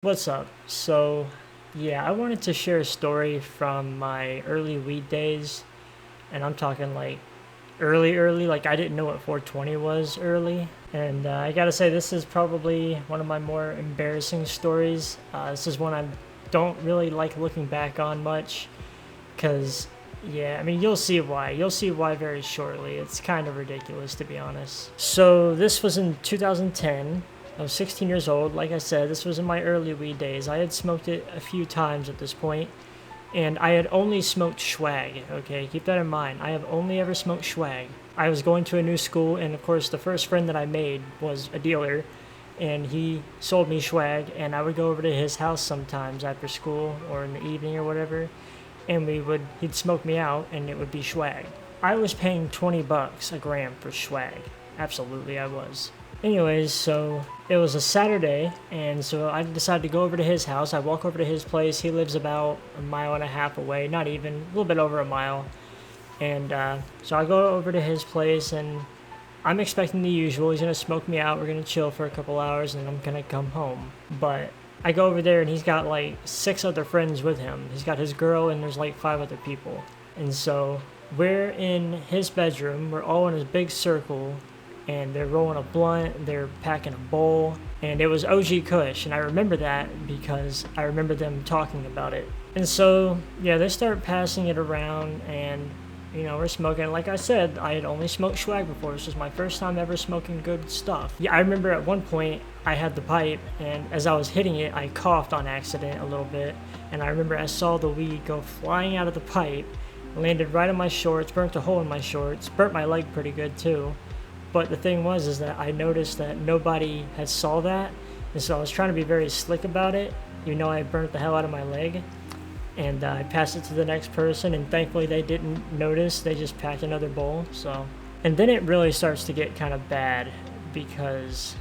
What's up? So, yeah, I wanted to share a story from my early weed days, and I'm talking like early, like I didn't know what 420 was early. And I gotta say, this is probably one of my more embarrassing stories. This is one I don't really like looking back on much, because, yeah, I mean, you'll see why. You'll see why very shortly. It's kind of ridiculous, to be honest. So, this was in 2010. I was 16 years old. Like I said, this was in my early weed days. I had smoked it a few times at this point, and I had only smoked swag. Okay, keep that in mind. I have only ever smoked swag. I was going to a new school, and of course, the first friend that I made was a dealer, and he sold me swag, and I would go over to his house sometimes after school or in the evening or whatever, and he'd smoke me out, and it would be swag. I was paying $20 a gram for swag. Absolutely, I was. Anyways, so it was a Saturday, and so I decided to go over to his house. I walk over to his place. He lives about a mile and a half away, not even, a little bit over a mile. And so I go over to his place, and I'm expecting the usual. He's going to smoke me out. We're going to chill for a couple hours, and then I'm going to come home. But I go over there, and he's got like 6 other friends with him. He's got his girl, and there's like 5 other people. And so we're in his bedroom. We're all in a big circle, and they're rolling a blunt, they're packing a bowl, and it was OG Kush, and I remember that because I remember them talking about it. And so, yeah, they start passing it around, and, we're smoking. Like I said, I had only smoked swag before. This was my first time ever smoking good stuff. Yeah, I remember at one point, I had the pipe, and as I was hitting it, I coughed on accident a little bit, and I remember I saw the weed go flying out of the pipe, landed right on my shorts, burnt a hole in my shorts, burnt my leg pretty good too. But the thing is that I noticed that nobody had saw that, and so I was trying to be very slick about it, even though I burnt the hell out of my leg. And I passed it to the next person, and thankfully they didn't notice. They just packed another bowl. So, and then it really starts to get kind of bad because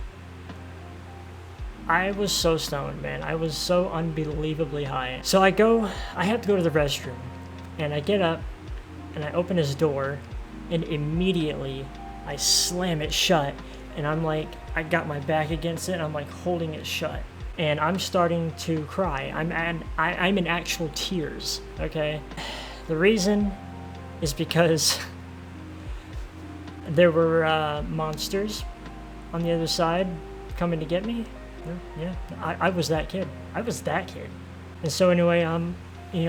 I was so stoned, man. I was so unbelievably high. So I have to go to the restroom, and I get up, and I open his door, and immediately I slam it shut, and I'm like, I got my back against it, and I'm like holding it shut, and I'm starting to cry. I'm in actual tears, okay? The reason is because there were monsters on the other side coming to get me. Yeah, I was that kid. And so anyway, I'm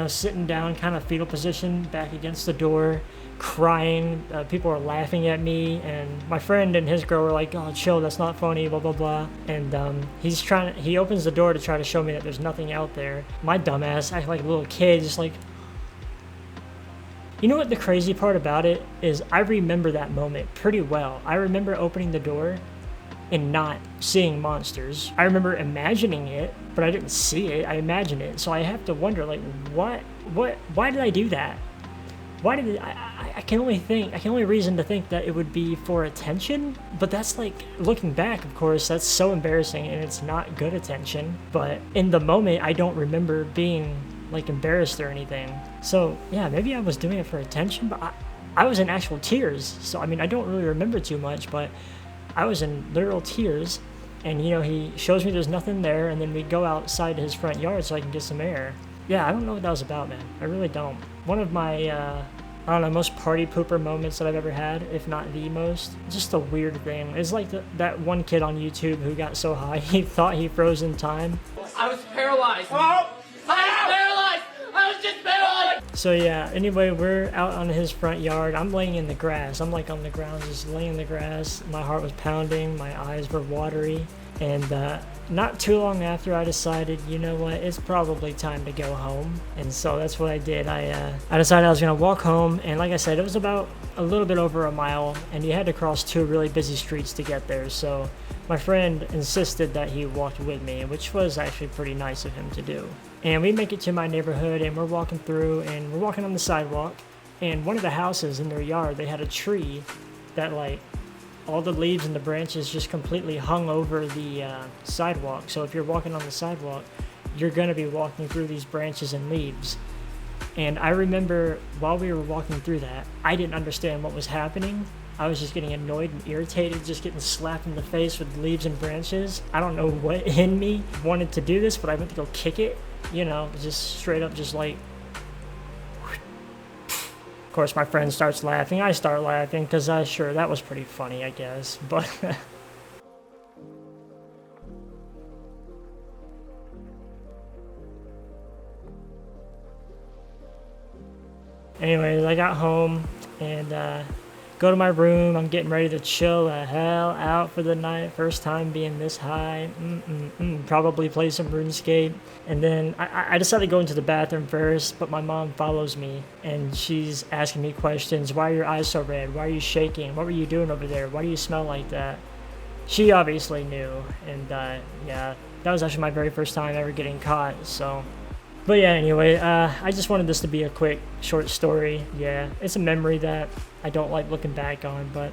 sitting down, kind of fetal position, back against the door, crying. People are laughing at me, and my friend and his girl were like, "Oh, chill, that's not funny, blah blah blah." And he opens the door to try to show me that there's nothing out there. My dumbass acting like a little kid, just like. You know what the crazy part about it is? I remember that moment pretty well. I remember opening the door and not seeing monsters. I remember imagining it, but I didn't see it. I imagined it. So I have to wonder, like, why did I do that? Why did I can only reason to think that it would be for attention, but that's like, looking back, of course, that's so embarrassing, and it's not good attention. But in the moment, I don't remember being like embarrassed or anything. So yeah, maybe I was doing it for attention, but I was in actual tears. So I mean, I don't really remember too much, but I was in literal tears, and he shows me there's nothing there, and then we go outside to his front yard so I can get some air. Yeah, I don't know what that was about, man. I really don't. One of my, I don't know, most party pooper moments that I've ever had, if not the most. Just a weird thing. It's like that one kid on YouTube who got so high he thought he froze in time. I was paralyzed. Oh! I was just paralyzed! So yeah, anyway, we're out on his front yard. I'm laying in the grass. I'm like on the ground, just laying in the grass. My heart was pounding. My eyes were watery. And not too long after, I decided, you know what, it's probably time to go home. And so that's what I did. I decided I was going to walk home. And like I said, it was about a little bit over a mile, and you had to cross 2 really busy streets to get there. So my friend insisted that he walked with me, which was actually pretty nice of him to do. And we make it to my neighborhood, and we're walking through, and we're walking on the sidewalk. And one of the houses in their yard, they had a tree that, like, all the leaves and the branches just completely hung over the sidewalk. So if you're walking on the sidewalk, you're going to be walking through these branches and leaves. And I remember while we were walking through that, I didn't understand what was happening. I was just getting annoyed and irritated, just getting slapped in the face with leaves and branches. I don't know what in me wanted to do this, but I went to go kick it, you know, just straight up just like. Of course, my friend starts laughing. I start laughing because sure, that was pretty funny, I guess. But anyways, I got home and go to my room. I'm getting ready to chill the hell out for the night. First time being this high. Probably play some RuneScape. And then I decided to go into the bathroom first, but my mom follows me and she's asking me questions. Why are your eyes so red? Why are you shaking? What were you doing over there? Why do you smell like that? She obviously knew. And yeah, that was actually my very first time ever getting caught. So. But yeah, anyway, I just wanted this to be a quick, short story. Yeah, it's a memory that I don't like looking back on, but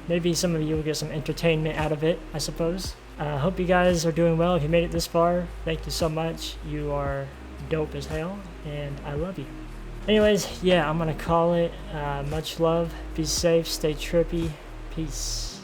maybe some of you will get some entertainment out of it, I suppose. Hope you guys are doing well. If you made it this far, thank you so much. You are dope as hell, and I love you. Anyways, yeah, I'm gonna call it. Much love. Be safe. Stay trippy. Peace.